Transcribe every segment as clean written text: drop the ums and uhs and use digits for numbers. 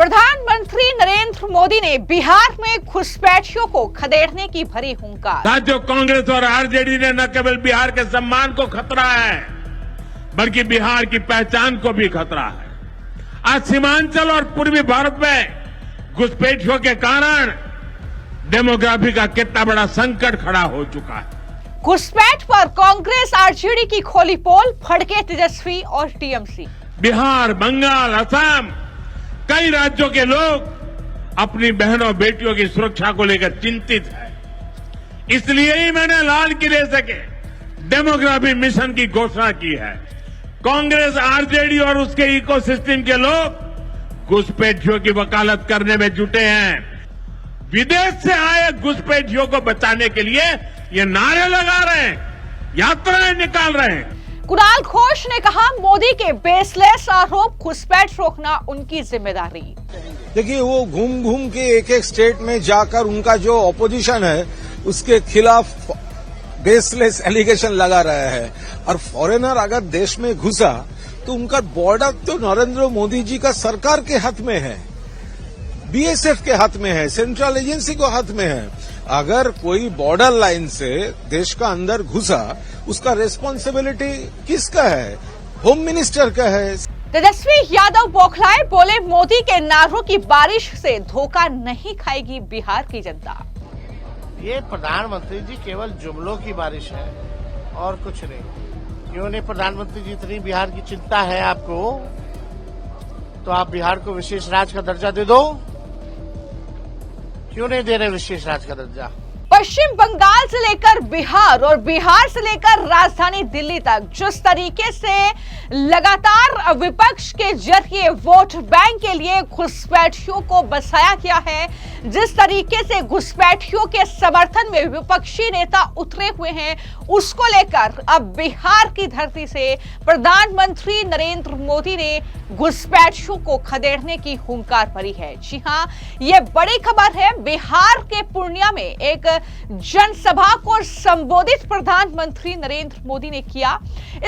प्रधानमंत्री नरेंद्र मोदी ने बिहार में घुसपैठियों को खदेड़ने की भरी हुंकार। साथियों, कांग्रेस और आरजेडी ने न केवल बिहार के सम्मान को खतरा है, बल्कि बिहार की पहचान को भी खतरा है। आज सीमांचल और पूर्वी भारत में घुसपैठियों के कारण डेमोग्राफी का कितना बड़ा संकट खड़ा हो चुका है। घुसपैठ पर कांग्रेस आरजेडी की खोली पोल, भड़के तेजस्वी और टीएमसी। बिहार, बंगाल, असम, कई राज्यों के लोग अपनी बहनों बेटियों की सुरक्षा को लेकर चिंतित हैं। इसलिए ही मैंने लाल किले से के डेमोग्राफी मिशन की घोषणा की है। कांग्रेस, आरजेडी और उसके इकोसिस्टम के लोग घुसपैठियों की वकालत करने में जुटे हैं। विदेश से आए घुसपैठियों को बचाने के लिए ये नारे लगा रहे हैं, यात्राएं निकाल रहे हैं। कुणाल घोष ने कहा, मोदी के बेसलेस आरोप, घुसपैठ रोकना उनकी जिम्मेदारी। देखिए, वो घूम घूम के एक एक स्टेट में जाकर उनका जो ऑपोजिशन है उसके खिलाफ बेसलेस एलिगेशन लगा रहा है। और फॉरेनर अगर देश में घुसा तो उनका बॉर्डर तो नरेंद्र मोदी जी का सरकार के हाथ में है, बीएसएफ के हाथ में है, सेंट्रल एजेंसी को हाथ में है। अगर कोई बॉर्डर लाइन से देश का अंदर घुसा, उसका रिस्पॉन्सिबिलिटी किसका है? होम मिनिस्टर का है। तेजस्वी यादव बौखलाए, बोले मोदी के नारों की बारिश से धोखा नहीं खाएगी बिहार की जनता। ये प्रधानमंत्री जी केवल जुमलों की बारिश है और कुछ नहीं। क्यों नहीं प्रधानमंत्री जी, इतनी बिहार की चिंता है आपको तो आप बिहार को विशेष राज्य का दर्जा दे दो। क्यों नहीं दे रहे विशेष राज्य का दर्जा? पश्चिम बंगाल से लेकर बिहार और बिहार से लेकर राजधानी दिल्ली तक जिस तरीके से लगातार विपक्ष के जरिए वोट बैंक के लिए घुसपैठियों को बसाया गया है, जिस तरीके से घुसपैठियों के समर्थन में विपक्षी नेता उतरे हुए हैं, उसको लेकर अब बिहार की धरती से प्रधानमंत्री नरेंद्र मोदी ने घुसपैठियों को खदेड़ने की हुंकार भरी है। जी हां, यह बड़ी खबर है। बिहार के पूर्णिया में एक जनसभा को संबोधित प्रधानमंत्री नरेंद्र मोदी ने किया।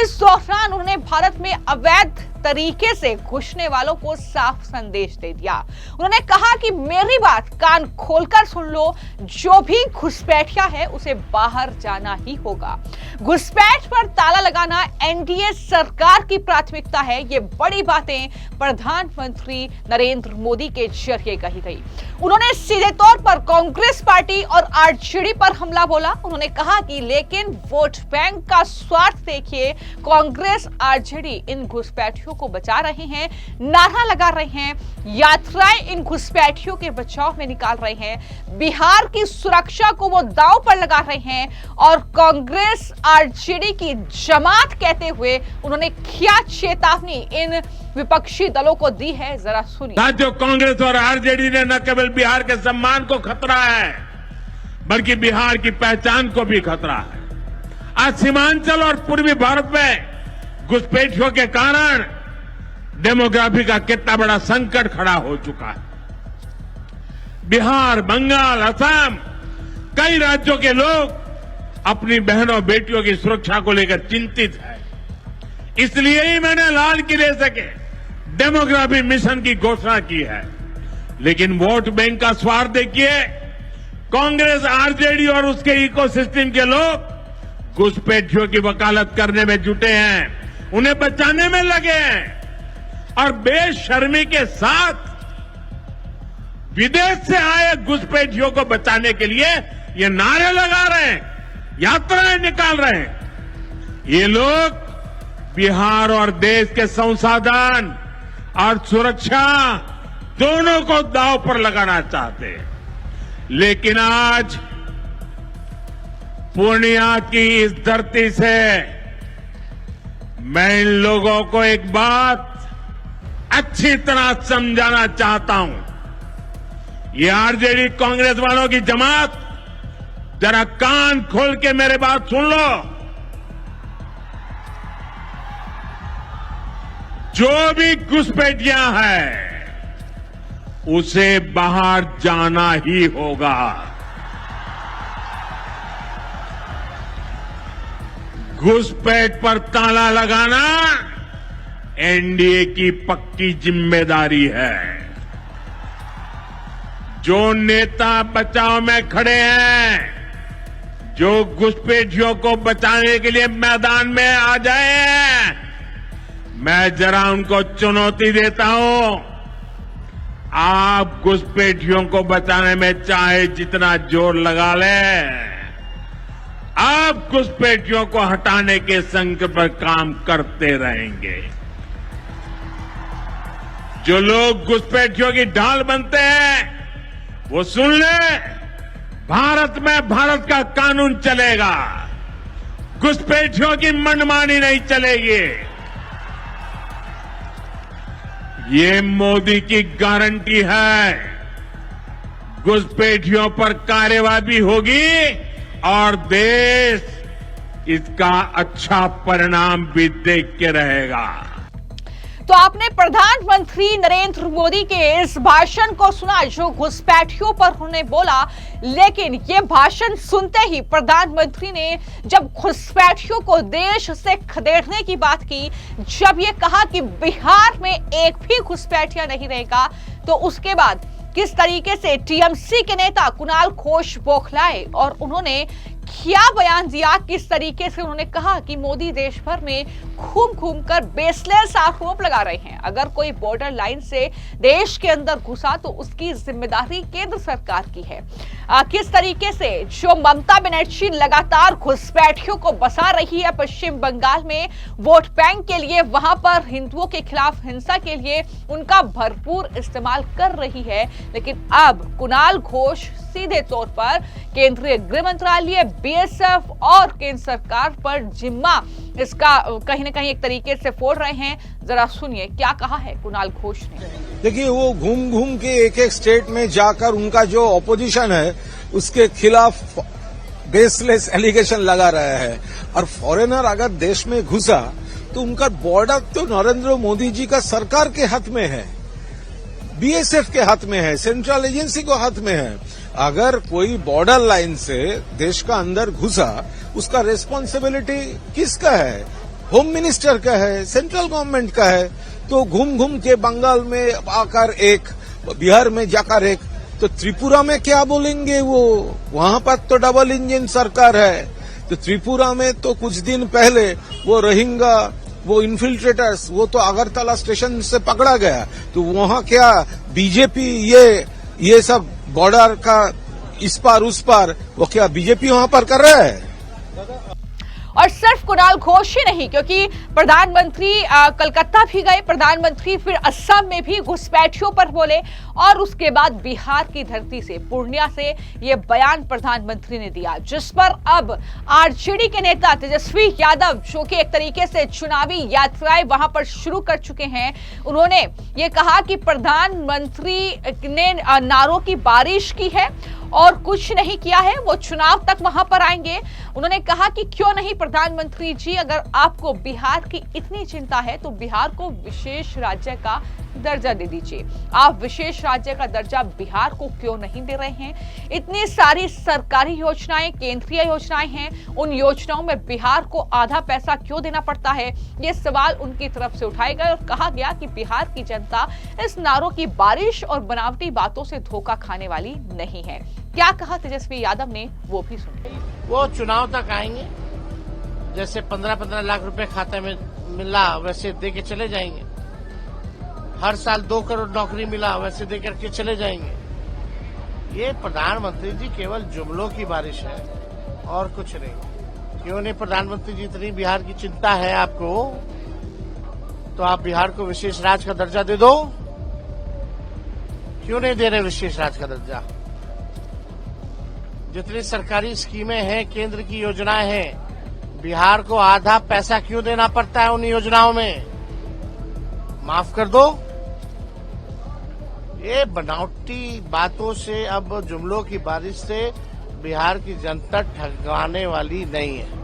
इस दौरान उन्होंने भारत में अवैध तरीके से घुसने वालों को साफ संदेश दे दिया। उन्होंने कहा कि मेरी बात कान खोलकर सुन लो, जो भी घुसपैठिया है उसे बाहर जाना ही होगा। घुसपैठ पर ताला लगाना एनडीए सरकार की प्राथमिकता है। ये बड़ी बातें प्रधानमंत्री नरेंद्र मोदी के जरिए कही गई। उन्होंने सीधे तौर पर कांग्रेस पार्टी और आरजेडी पर हमला बोला। उन्होंने कहा कि लेकिन वोट बैंक का स्वार्थ देखिए, कांग्रेस आरजेडी इन घुसपैठियों को बचा रहे हैं, नारा लगा रहे हैं, यात्राएं इन घुसपैठियों के बचाव में निकाल रहे हैं, बिहार की सुरक्षा को वो दांव पर लगा रहे हैं और कांग्रेस आरजेडी की जमात कहते हुए उन्होंने क्या चेतावनी इन विपक्षी दलों को दी है, जरा सुनिए। साथियों, कांग्रेस और आरजेडी ने न केवल बिहार के सम्मान को खतरा है, बल्कि बिहार की पहचान को भी खतरा है। आज सीमांचल और पूर्वी भारत में घुसपैठियों के कारण डेमोग्राफी का कितना बड़ा संकट खड़ा हो चुका है। बिहार, बंगाल, असम, कई राज्यों के लोग अपनी बहनों बेटियों की सुरक्षा को लेकर चिंतित हैं। इसलिए ही मैंने लाल किले से के डेमोग्राफी मिशन की घोषणा की है। लेकिन वोट बैंक का स्वार्थ देखिए, कांग्रेस, आरजेडी और उसके इकोसिस्टम के लोग घुसपैठियों की वकालत करने में जुटे हैं, उन्हें बचाने में लगे हैं और बेशर्मी के साथ विदेश से आए घुसपैठियों को बचाने के लिए ये नारे लगा रहे हैं, यात्राएं निकाल रहे हैं। ये लोग बिहार और देश के संसाधन और सुरक्षा दोनों को दांव पर लगाना चाहते हैं। लेकिन आज पूर्णिया की इस धरती से मैं इन लोगों को एक बात अच्छी तरह समझाना चाहता हूं। ये आरजेडी कांग्रेस वालों की जमात, जरा कान खोल के मेरे बात सुन लो। जो भी घुसपैठिया है उसे बाहर जाना ही होगा। घुसपैठ पर ताला लगाना एनडीए की पक्की जिम्मेदारी है। जो नेता बचाव में खड़े हैं, जो घुसपैठियों को बचाने के लिए मैदान में आ जाए हैं, मैं जरा उनको चुनौती देता हूं। आप घुसपैठियों को बचाने में चाहे जितना जोर लगा लें, आप घुसपैठियों को हटाने के संकल्प पर काम करते रहेंगे। जो लोग घुसपैठियों की ढाल बनते हैं, वो सुन ले, भारत में भारत का कानून चलेगा, घुसपैठियों की मनमानी नहीं चलेगी। ये मोदी की गारंटी है। घुसपैठियों पर कार्रवाई भी होगी और देश इसका अच्छा परिणाम भी देख के रहेगा। तो आपने प्रधानमंत्री नरेंद्र मोदी के इस भाषण को सुना जो घुसपैठियों पर उन्होंने बोला, लेकिन ये भाषण सुनते ही प्रधानमंत्री ने जब घुसपैठियों को देश से खदेड़ने की बात की, जब ये कहा कि बिहार में एक भी घुसपैठिया नहीं रहेगा, तो उसके बाद किस तरीके से टीएमसी के नेता कुणाल घोष बौखलाए और उन्होंने क्या बयान दिया, किस तरीके से उन्होंने कहा कि मोदी देश भर में घूम घूम कर बेसलेस आरोप लगा रहे हैं। अगर कोई बॉर्डर लाइन से देश के अंदर घुसा तो उसकी जिम्मेदारी केंद्र सरकार की है। किस तरीके से जो ममता बनर्जी लगातार घुसपैठियों को बसा रही है पश्चिम बंगाल में वोट बैंक के लिए, वहां पर हिंदुओं के खिलाफ हिंसा के लिए उनका भरपूर इस्तेमाल कर रही है, लेकिन अब कुणाल घोष सीधे तौर पर केंद्रीय गृह मंत्रालय, बीएसएफ और केंद्र सरकार पर जिम्मा इसका कहीं ना कहीं एक तरीके से फोड़ रहे हैं। जरा सुनिए क्या कहा है कुणाल घोष ने। देखिए, वो घूम घूम के एक एक स्टेट में जाकर उनका जो ऑपोजिशन है उसके खिलाफ बेसलेस एलिगेशन लगा रहा है। और फॉरेनर अगर देश में घुसा तो उनका बॉर्डर तो नरेंद्र मोदी जी का सरकार के हाथ में है, बीएसएफ के हाथ में है, सेंट्रल एजेंसी को हाथ में है। अगर कोई बॉर्डर लाइन से देश का अंदर घुसा, उसका रेस्पॉन्सिबिलिटी किसका है? होम मिनिस्टर का है, सेंट्रल गवर्नमेंट का है। तो घूम घूम के बंगाल में आकर एक, बिहार में जाकर एक, तो त्रिपुरा में क्या बोलेंगे वो? वहां पर तो डबल इंजन सरकार है। तो त्रिपुरा में तो कुछ दिन पहले वो रोहिंग्या, वो इन्फिल्ट्रेटर्स, वो तो अगरतला स्टेशन से पकड़ा गया। तो वहां क्या बीजेपी ये सब बॉर्डर का इस पार उस पार, वो क्या बीजेपी वहां पर कर रहा है? और सिर्फ कुणाल घोष ही नहीं, क्योंकि प्रधानमंत्री कलकत्ता भी गए, प्रधानमंत्री फिर असम में भी घुसपैठियों पर बोले और उसके बाद बिहार की धरती से, पूर्णिया से ये बयान प्रधानमंत्री ने दिया, जिस पर अब आरजेडी के नेता तेजस्वी यादव, जो कि एक तरीके से चुनावी यात्राएं वहां पर शुरू कर चुके हैं, उन्होंने ये कहा कि प्रधानमंत्री ने नारों की बारिश की है और कुछ नहीं किया है, वो चुनाव तक वहां पर आएंगे। उन्होंने कहा कि क्यों नहीं प्रधानमंत्री जी, अगर आपको बिहार की इतनी चिंता है तो बिहार को विशेष राज्य का दर्जा दे दीजिए। आप विशेष राज्य का दर्जा बिहार को क्यों नहीं दे रहे हैं? इतनी सारी सरकारी योजनाएं, केंद्रीय योजनाएं हैं, उन योजनाओं में बिहार को आधा पैसा क्यों देना पड़ता है? ये सवाल उनकी तरफ से उठाए गए और कहा गया कि बिहार की जनता इस नारों की बारिश और बनावटी बातों से धोखा खाने वाली नहीं है। क्या कहा तेजस्वी यादव ने, वो भी सुनिए। वो चुनाव तक आएंगे, जैसे 15-15 लाख रुपए खाते में मिला वैसे दे के चले जाएंगे। हर साल 2 करोड़ नौकरी मिला वैसे दे करके चले जाएंगे। ये प्रधानमंत्री जी केवल जुमलों की बारिश है और कुछ नहीं। क्यों नहीं प्रधानमंत्री जी, इतनी बिहार की चिंता है आपको तो आप बिहार को विशेष राज्य का दर्जा दे दो। क्यों नहीं दे रहे विशेष राज्य का दर्जा? जितनी सरकारी स्कीमें हैं, केंद्र की योजनाएं हैं, बिहार को आधा पैसा क्यों देना पड़ता है उन योजनाओं में? माफ कर दो। ये बनावटी बातों से, अब जुमलों की बारिश से बिहार की जनता ठगवाने वाली नहीं है।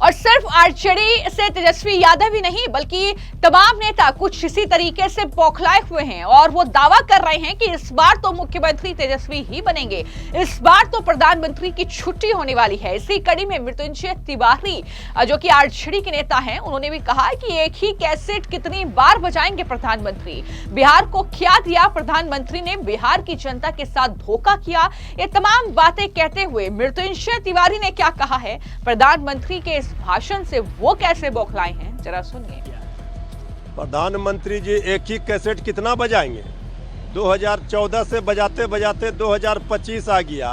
और सिर्फ आरजेडी से तेजस्वी यादव ही नहीं बल्कि तमाम नेता कुछ इसी तरीके से बौखलाए हुए हैं और वो दावा कर रहे हैं कि इस बार तो मुख्यमंत्री तेजस्वी ही बनेंगे, इस बार तो प्रधानमंत्री की छुट्टी होने वाली है। इसी कड़ी में मृत्युंजय तिवारी जो कि आरजेडी के नेता हैं, उन्होंने भी कहा कि एक ही कैसेट कितनी बार बजाएंगे प्रधानमंत्री, बिहार को क्या दिया प्रधानमंत्री ने, बिहार की जनता के साथ धोखा किया। ये तमाम बातें कहते हुए मृत्युंजय तिवारी ने क्या कहा है, प्रधानमंत्री के इस भाषण से वो कैसे बौखलाए हैं, जरा सुनिए। प्रधानमंत्री जी एक ही कैसेट कितना बजाएंगे? 2014 से बजाते बजाते 2025 आ गया।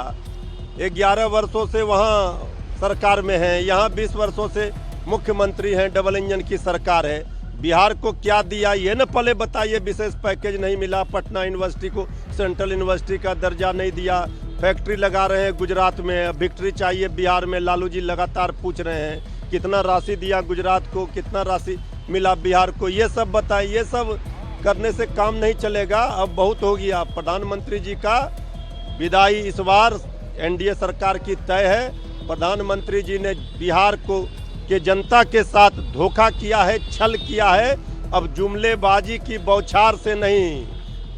11 वर्षों से वहाँ सरकार में है, यहाँ 20 वर्षों से मुख्यमंत्री हैं, डबल इंजन की सरकार है। बिहार को क्या दिया ये न पहले बताइए। विशेष पैकेज नहीं मिला, पटना यूनिवर्सिटी को सेंट्रल यूनिवर्सिटी का दर्जा नहीं दिया, फैक्ट्री लगा रहे हैं गुजरात में, विक्ट्री चाहिए बिहार में। लालू जी लगातार पूछ रहे हैं कितना राशि दिया गुजरात को, कितना राशि मिला बिहार को, ये सब बताइए। ये सब करने से काम नहीं चलेगा, अब बहुत हो गया। प्रधानमंत्री जी का विदाई इस बार एनडीए सरकार की तय है। प्रधानमंत्री जी ने बिहार को के जनता के साथ धोखा किया है, छल किया है। अब जुमलेबाजी की बौछार से नहीं,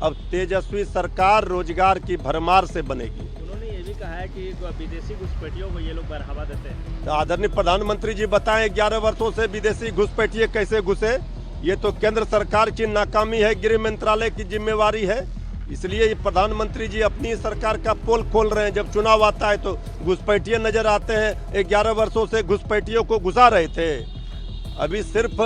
अब तेजस्वी सरकार रोजगार की भरमार से बनेगी। उन्होंने ये भी कहा है कि विदेशी घुसपैठियों को ये लोग बढ़ावा देते हैं। तो आदरणीय प्रधानमंत्री जी बताएं 11 वर्षों से विदेशी घुसपैठिए कैसे घुसे? ये तो केंद्र सरकार की नाकामी है, गृह मंत्रालय की जिम्मेवारी है। इसलिए ये प्रधानमंत्री जी अपनी सरकार का पोल खोल रहे हैं। जब चुनाव आता है तो घुसपैठिए नजर आते हैं। 11 वर्षों से घुसपैठियों को घुसा रहे थे। अभी सिर्फ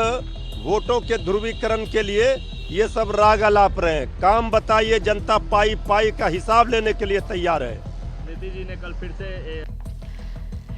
वोटों के ध्रुवीकरण के लिए ये सब राग अलाप रहे हैं। काम बताइए, जनता पाई पाई का हिसाब लेने के लिए तैयार है। नीतीश जी ने कल फिर से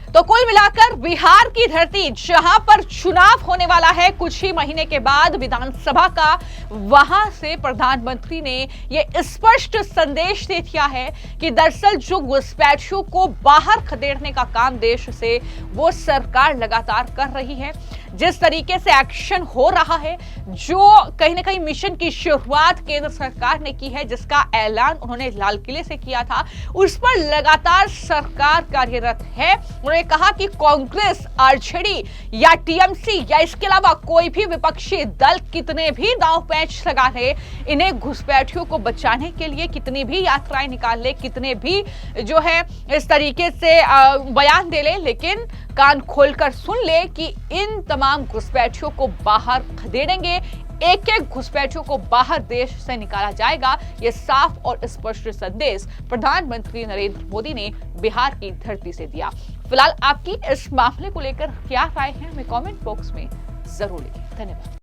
तो कुल मिलाकर बिहार की धरती जहां पर चुनाव होने वाला है कुछ ही महीने के बाद विधानसभा का, वहां से प्रधानमंत्री ने यह स्पष्ट संदेश दे दिया है कि दरअसल जो घुसपैठियों को बाहर खदेड़ने का काम देश से वो सरकार लगातार कर रही है। जिस तरीके से एक्शन हो रहा है, जो कहीं ना कहीं मिशन की शुरुआत केंद्र सरकार ने की है, जिसका ऐलान उन्होंने लाल किले से किया था, उस पर लगातार सरकार कार्यरत है। उन्होंने कहा कि कांग्रेस, आरजेडी या टीएमसी या इसके अलावा कोई भी विपक्षी दल कितने भी दांव पैंच लगा ले, इन्हें घुसपैठियों को बचाने के लिए कितनी भी यात्राएं निकाल ले, कितने भी जो है इस तरीके से बयान दे ले, लेकिन कान खोलकर सुन ले कि इन तमाम घुसपैठियों को बाहर खदेड़ेंगे, एक एक घुसपैठियों को बाहर देश से निकाला जाएगा। ये साफ और स्पष्ट संदेश प्रधानमंत्री नरेंद्र मोदी ने बिहार की धरती से दिया। फिलहाल आपकी इस मामले को लेकर क्या राय है, हमें कमेंट बॉक्स में जरूर लिखें। धन्यवाद।